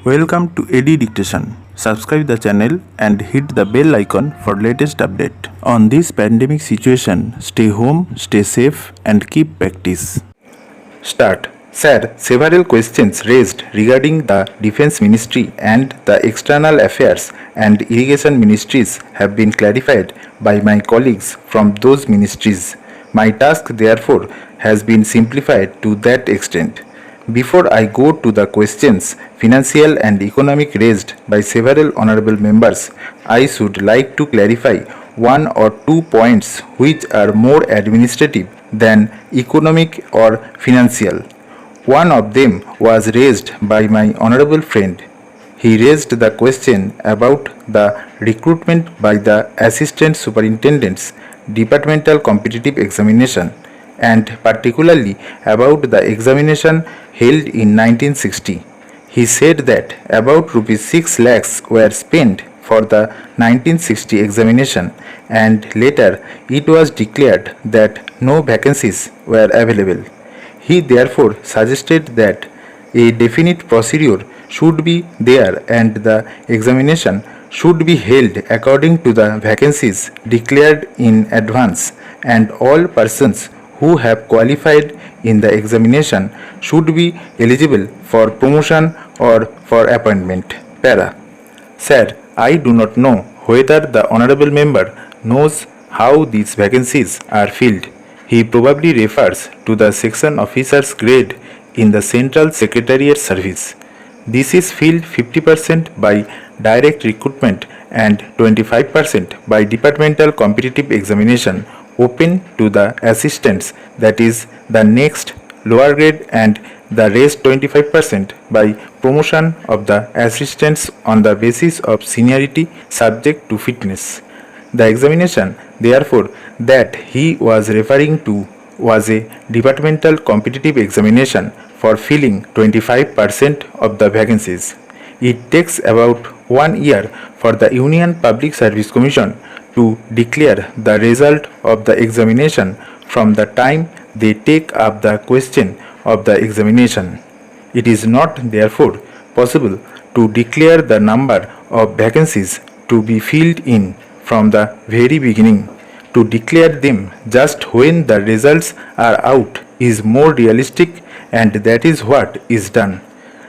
Welcome to AD Dictation. Subscribe the channel and hit the bell icon for latest update. On this pandemic situation, stay home, stay safe and keep practice. Start. Sir, several questions raised regarding the Defense Ministry and the External Affairs and Irrigation Ministries have been clarified by my colleagues from those ministries. My task therefore has been simplified to that extent. Before I go to the questions, financial and economic raised by several honorable members, I should like to clarify one or two points which are more administrative than economic or financial. One of them was raised by my honorable friend. He raised the question about the recruitment by the Assistant Superintendents, Departmental Competitive Examination, and particularly about the examination held in 1960. He said that about Rs 6 lakhs were spent for the 1960 examination, and later it was declared that no vacancies were available. He therefore suggested that a definite procedure should be there and the examination should be held according to the vacancies declared in advance, and all persons who have qualified in the examination should be eligible for promotion or for appointment. Para. Sir, I do not know whether the honorable member knows how these vacancies are filled. He probably refers to the section officer's grade in the Central Secretariat Service. This is filled 50% by direct recruitment and 25% by departmental competitive examination open to the assistants, that is the next lower grade, and the rest 25% by promotion of the assistants on the basis of seniority subject to fitness. The examination, therefore, that he was referring to was a departmental competitive examination for filling 25% of the vacancies. It takes about 1 year for the Union Public Service Commission to declare the result of the examination from the time they take up the question of the examination. It is not therefore possible to declare the number of vacancies to be filled in from the very beginning. To declare them just when the results are out is more realistic, and that is what is done.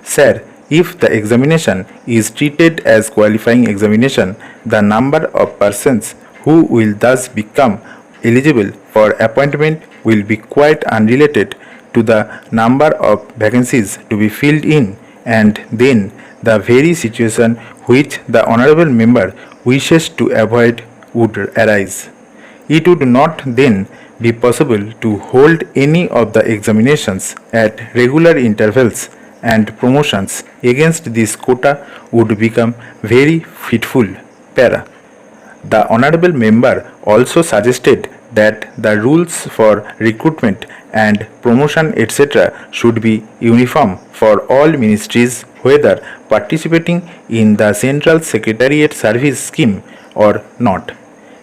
Sir, if the examination is treated as qualifying examination, the number of persons who will thus become eligible for appointment will be quite unrelated to the number of vacancies to be filled in, and then the very situation which the honorable member wishes to avoid would arise. It would not then be possible to hold any of the examinations at regular intervals, and promotions against this quota would become very fitful. Para. The honorable member also suggested that the rules for recruitment and promotion etc. should be uniform for all ministries, whether participating in the Central Secretariat Service scheme or not.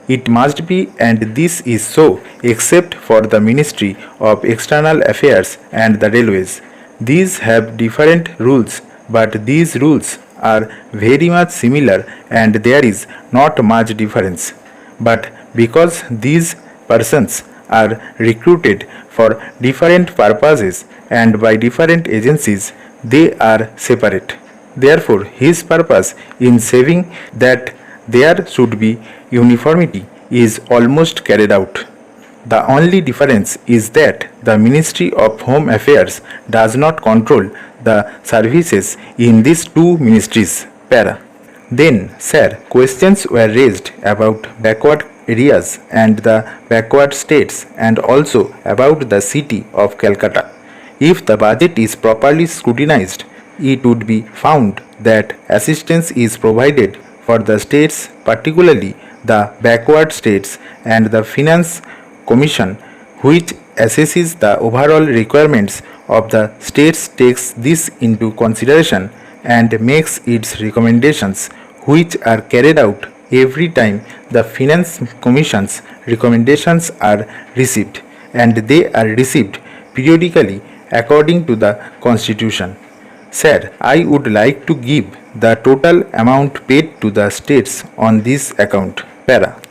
It must be, and this is so, except for the Ministry of External Affairs and the Railways. These have different rules, but these rules are very much similar and there is not much difference. But because these persons are recruited for different purposes and by different agencies, they are separate. Therefore, his purpose in saying that there should be uniformity is almost carried out. The only difference is that the Ministry of Home Affairs does not control the services in these two ministries. Para. Then, sir, questions were raised about backward areas and the backward states, and also about the city of Calcutta. If the budget is properly scrutinized, it would be found that assistance is provided for the states, particularly the backward states, and the Finance Commission, which assesses the overall requirements of the states, takes this into consideration and makes its recommendations, which are carried out every time the Finance Commission's recommendations are received, and they are received periodically according to the Constitution. Sir, I would like to give the total amount paid to the states on this account. Para.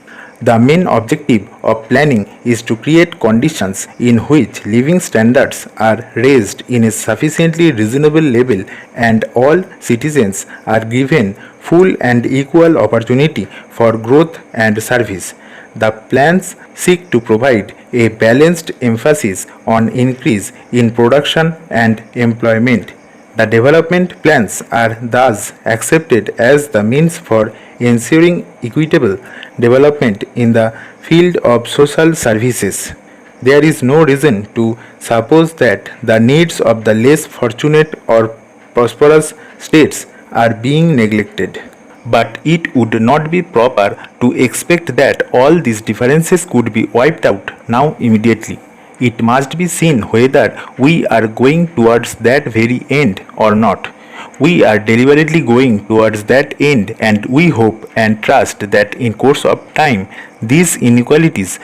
The main objective of planning is to create conditions in which living standards are raised in a sufficiently reasonable level and all citizens are given full and equal opportunity for growth and service. The plans seek to provide a balanced emphasis on increase in production and employment. The development plans are thus accepted as the means for ensuring equitable development in the field of social services. There is no reason to suppose that the needs of the less fortunate or prosperous states are being neglected. But it would not be proper to expect that all these differences could be wiped out now immediately. It must be seen whether we are going towards that very end or not. We are deliberately going towards that end, and we hope and trust that in course of time these inequalities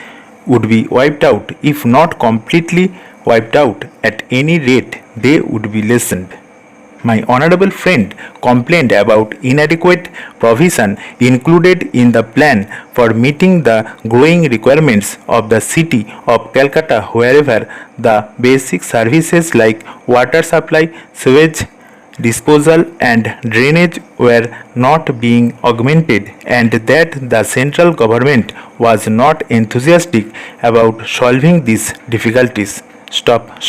would be wiped out. If not completely wiped out, at any rate they would be lessened. My honorable friend complained about inadequate provision included in the plan for meeting the growing requirements of the city of Calcutta, wherever the basic services like water supply, sewage disposal and drainage were not being augmented, and that the central government was not enthusiastic about solving these difficulties. Stop.